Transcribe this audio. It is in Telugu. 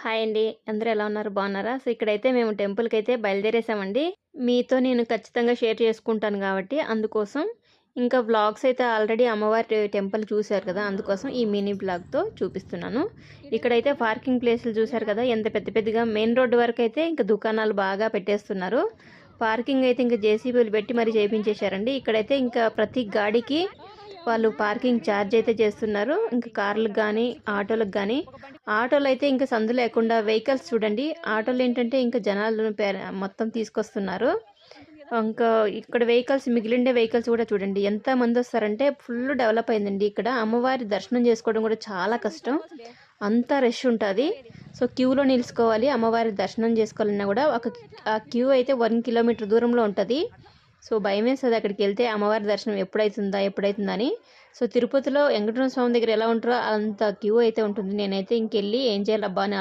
హాయ్ అండి. అందరూ ఎలా ఉన్నారు? బాగున్నారా? సో, ఇక్కడైతే మేము టెంపుల్‌కైతే బయలుదేరేసామండి. మీతో నేను ఖచ్చితంగా షేర్ చేసుకుంటాను గాబట్టి, అందుకోసం ఇంకా వ్లాగ్స్ అయితే ఆల్రెడీ అమ్మవారి టెంపుల్ చూసారు కదా! అందుకోసం ఈ మినీ వ్లాగ్‌తో చూపిస్తున్నాను. ఇక్కడైతే పార్కింగ్ ప్లేసులు చూసారు కదా! ఎంత పెద్ద పెద్దగా మెయిన్ రోడ్ వరకైతే ఇంక దుకాణాలు బాగా పెట్టేస్తున్నారు. పార్కింగ్ అయితే ఇంక జేసీబీలు పెట్టి మరీ చేపించేశారండి. ఇక్కడైతే ఇంకా ప్రతి గాడికి వాళ్ళు పార్కింగ్ ఛార్జ్ అయితే చేస్తున్నారు. ఇంకా కార్లకు గానీ, ఆటోలకు గానీ. ఆటోలు అయితే ఇంక సందు లేకుండా వెహికల్స్ చూడండి. ఆటోలు ఏంటంటే ఇంకా జనాలు మొత్తం తీసుకొస్తున్నారు. ఇంకా ఇక్కడ వెహికల్స్ మిగిలిండే వెహికల్స్ కూడా చూడండి ఎంతమందొస్తారంటే ఫుల్ డెవలప్ అయిందండి ఇక్కడ. అమ్మవారి దర్శనం చేసుకోవడం కూడా చాలా కష్టం. అంత రష్ ఉంటది. సో, క్యూలో నిలుచుకోవాలి. అమ్మవారి దర్శనం చేసుకోవాలన్నా కూడా ఆ క్యూ అయితే 1 కిలోమీటర్ దూరంలో ఉంటది. సో, భయమేస్తది అక్కడికెళ్తే అమ్మవారి దర్శనం ఎప్పుడైతుందా అని. సో, తిరుపతిలో వెంకటరమణ స్వామి దగ్గర ఎలా ఉంటారో అంత క్యూ అయితే ఉంటుంది. నేనైతే ఇంకెళ్ళి ఏం చేయాలబ్బా అని